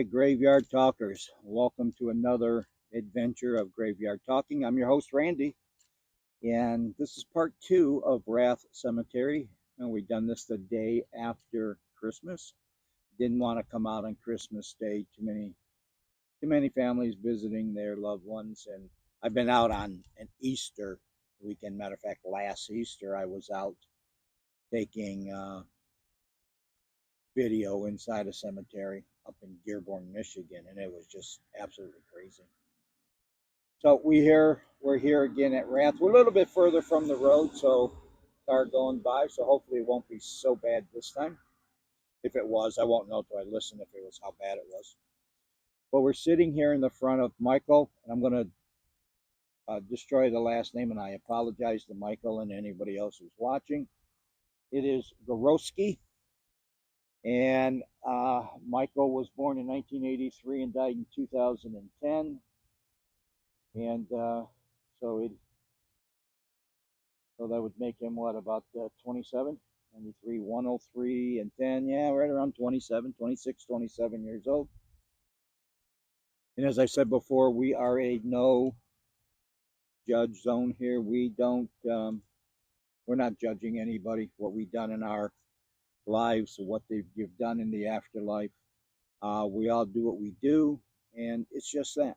Graveyard Talkers. Welcome to another adventure of Graveyard Talking. I'm your host, Randy, and this is part two of Wrath Cemetery. And we've done this the day after Christmas. Didn't want to come out on Christmas Day. Too many families visiting their loved ones, and I've been out on an Easter weekend. Matter of fact, last Easter I was out taking video inside a cemetery up in Dearborn, Michigan, and it was just absolutely crazy. So we're here again at Wrath. We're a little bit further from the road, so car going by, so hopefully it won't be so bad this time. If it was, I won't know till I listen if it was how bad it was. But we're sitting here in the front of Michael, and I'm going to destroy the last name, and I apologize to Michael and anybody else who's watching. It is Gorowski. And Michael was born in 1983 and died in 2010. And so that would make him what, about 27? 93, 103, and 10. Yeah, right around 27, 26, 27 years old. And as I said before, we are a no judge zone here. We don't, we're not judging anybody, what we've done in our lives, what they've done in the afterlife. We all do what we do, and it's just that.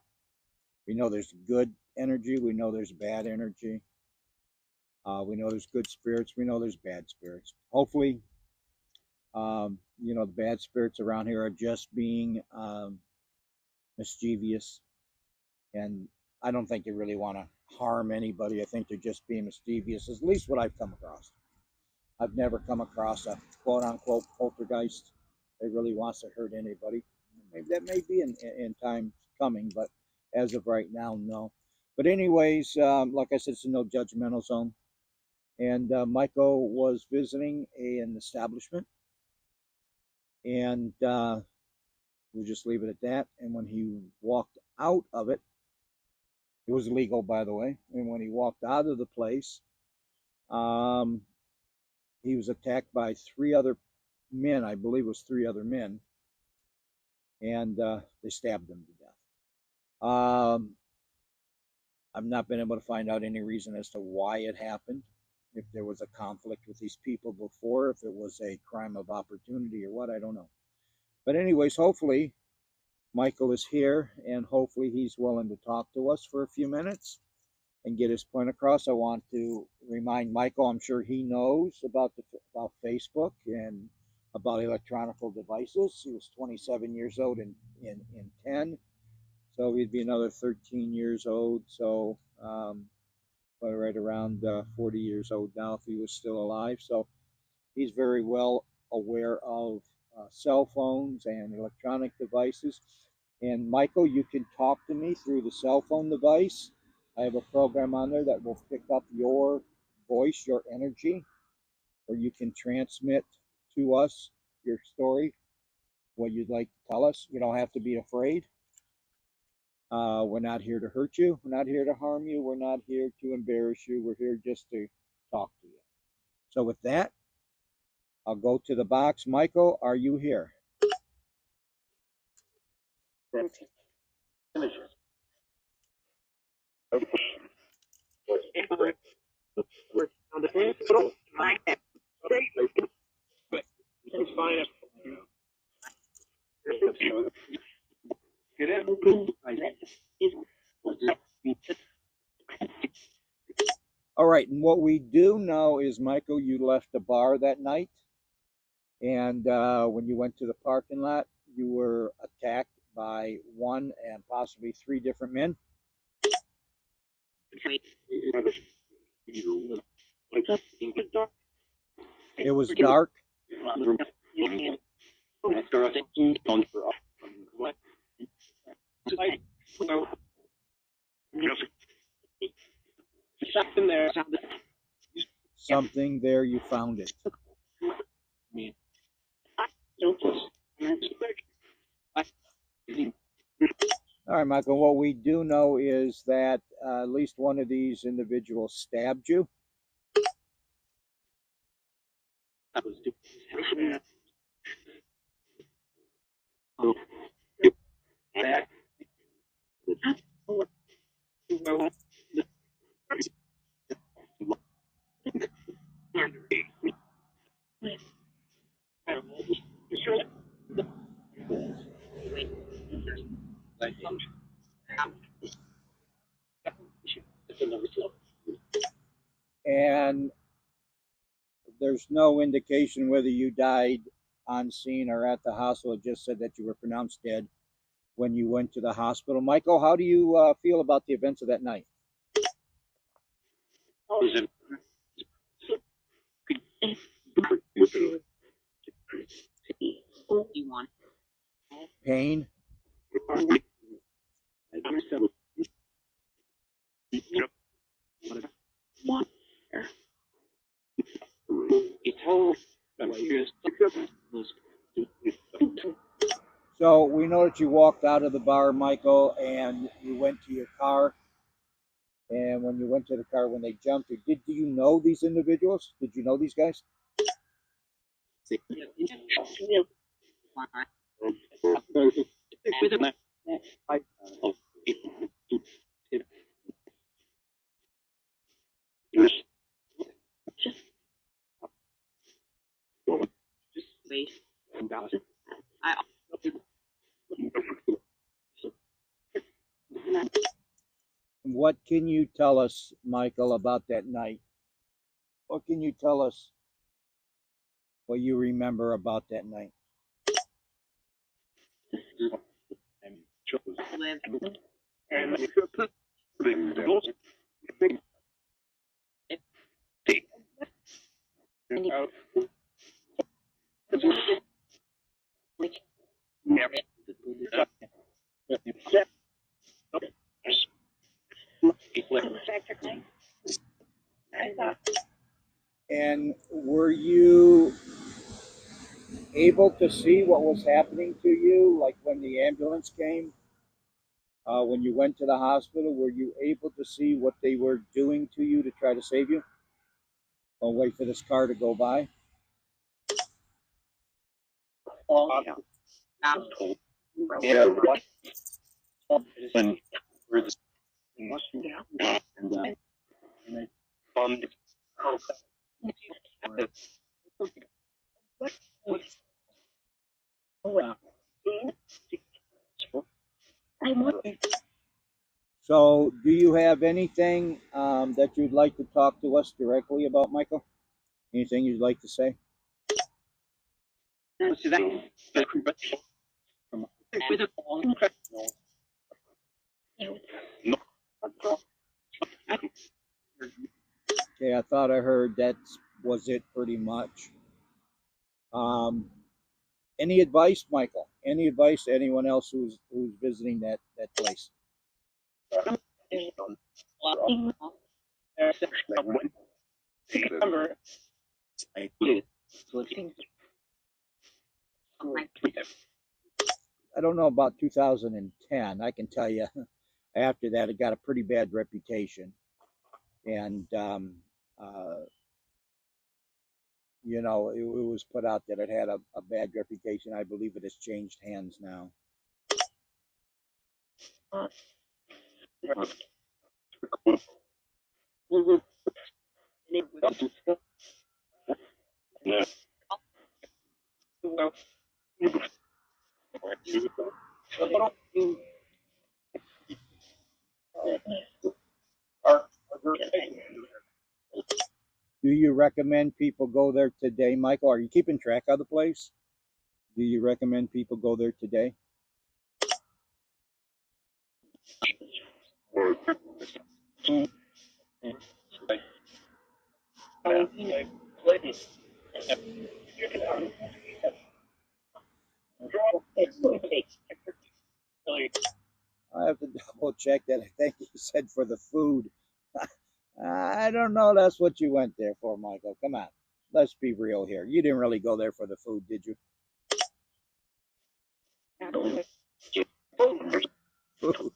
We know there's good energy. We know there's bad energy. We know there's good spirits. We know there's bad spirits. Hopefully, the bad spirits around here are just being mischievous, and I don't think they really want to harm anybody. I think they're just being mischievous, at least what I've come across. I've never come across a quote-unquote poltergeist that really wants to hurt anybody. Maybe that may be in time coming, but as of right now, no. But anyways, like I said, it's a no judgmental zone. And Michael was visiting an establishment, and we'll just leave it at that. And when he walked out of it, it was legal, by the way. And when he walked out of the place, he was attacked by three other men. I believe it was three other men, and they stabbed him to death. I've not been able to find out any reason as to why it happened, if there was a conflict with these people before, if it was a crime of opportunity or what, I don't know. But anyways, hopefully Michael is here, and hopefully he's willing to talk to us for a few minutes and get his point across. I want to remind Michael, I'm sure he knows about Facebook and about electronic devices. He was 27 years old in 10. So he'd be another 13 years old. So right around 40 years old now if he was still alive. So he's very well aware of cell phones and electronic devices. And Michael, you can talk to me through the cell phone device. I have a program on there that will pick up your voice, your energy, or you can transmit to us your story, what you'd like to tell us. You don't have to be afraid. We're not here to hurt you. We're not here to harm you. We're not here to embarrass you. We're here just to talk to you. So with that, I'll go to the box. Michael, are you here? All right, and what we do know is, Michael, you left the bar that night, and when you went to the parking lot, you were attacked by one and possibly three different men. It was dark. Something there, you found it. All right, Michael, what we do know is that at least one of these individuals stabbed you. And there's no indication whether you died on scene or at the hospital. It just said that you were pronounced dead when you went to the hospital. Michael, how do you feel about the events of that night? Pain? So we know that you walked out of the bar, Michael, and you went to your car. And when you went to the car, when they jumped you, do you know these individuals? Did you know these guys? What can you tell us, Michael, about that night? What can you tell us what you remember about that night? And were you able to see what was happening to you, like when the ambulance came? When you went to the hospital, were you able to see what they were doing to you to try to save you? Or wait for this car to go by? So, do you have anything that you'd like to talk to us directly about, Michael? Anything you'd like to say? Okay, I thought I heard that was it pretty much. Um, any advice, Michael? Any advice to anyone else who's visiting that place? I don't know about 2010. I can tell you, after that, it got a pretty bad reputation, and it was put out that it had a bad reputation. I believe it has changed hands now. Do you recommend people go there today, Michael? Are you keeping track of the place? Do you recommend people go there today? I have to double check that. I think you said for the food. I don't know. That's what you went there for, Michael. Come on. Let's be real here. You didn't really go there for the food, did you? Food.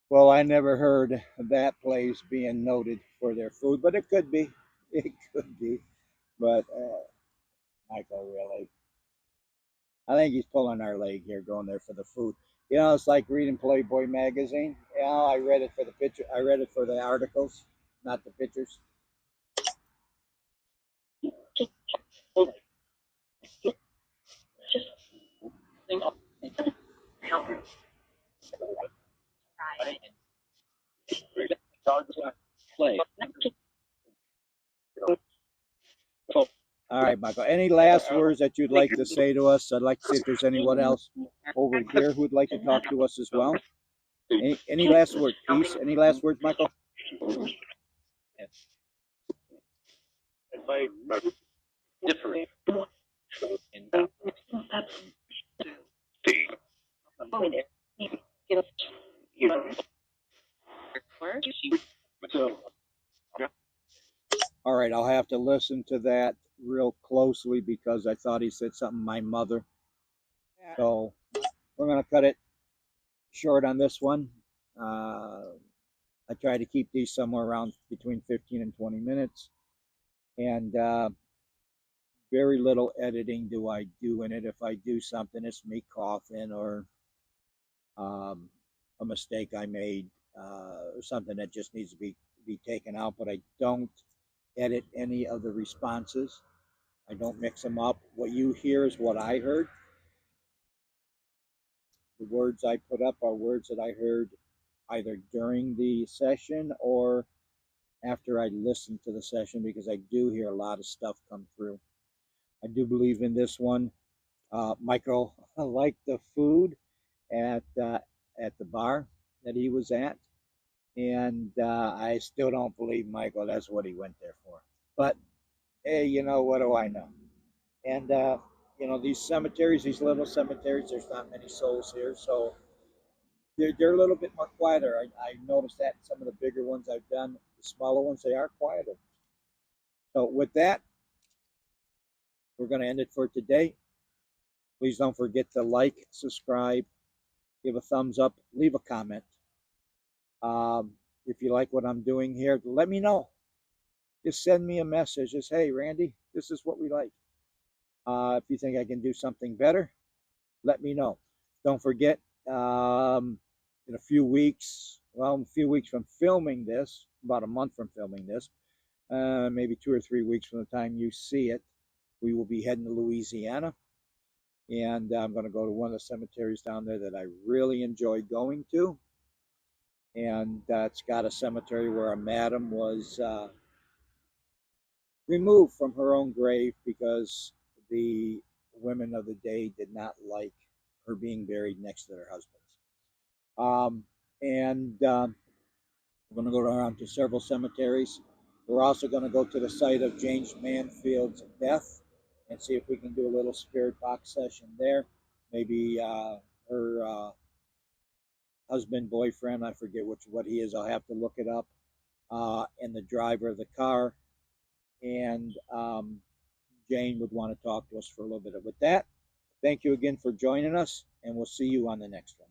Well, I never heard that place being noted for their food, but it could be. It could be. But Michael, really, I think he's pulling our leg here, going there for the food. You know, it's like reading Playboy magazine. You know, I read it for the picture. I read it for the articles, not the pictures. All right, Michael. Any last words that you'd like to say to us? I'd like to see if there's anyone else over here who'd like to talk to us as well. Any last word, peace? Any last words, Michael? All right, I'll have to listen to that real closely because I thought he said something my mother. So we're gonna cut it short on this one. I try to keep these somewhere around between 15 and 20 minutes, and very little editing do I do in it. If I do something, it's me coughing or um, a mistake I made or something that just needs to be taken out. But I don't edit any of the responses. I don't mix them up. What you hear is what I heard. The words I put up are words that I heard either during the session or after I listened to the session because I do hear a lot of stuff come through. I do believe in this one. Michael liked the food at the bar that he was at, and I still don't believe Michael. That's what he went there for. But hey, you know what do I know? And you know these cemeteries, these little cemeteries. There's not many souls here, so they're a little bit more quieter. I noticed that in some of the bigger ones I've done. The smaller ones they are quieter. So with that, we're going to end it for today. Please don't forget to like, subscribe, give a thumbs up, leave a comment. If you like what I'm doing here, let me know. Just send me a message. Just, hey, Randy, this is what we like. If you think I can do something better, let me know. Don't forget, in a few weeks, well, a few weeks from filming this, about a month from filming this, maybe 2 or 3 weeks from the time you see it, we will be heading to Louisiana. And I'm going to go to one of the cemeteries down there that I really enjoy going to. And it's got a cemetery where a madam was removed from her own grave because the women of the day did not like her being buried next to their husbands. And we're going to go around to several cemeteries. We're also going to go to the site of James Manfield's death and see if we can do a little spirit box session there. Maybe her husband, boyfriend, I forget what he is. I'll have to look it up. And the driver of the car. And Jane would want to talk to us for a little bit. With that, thank you again for joining us, and we'll see you on the next one.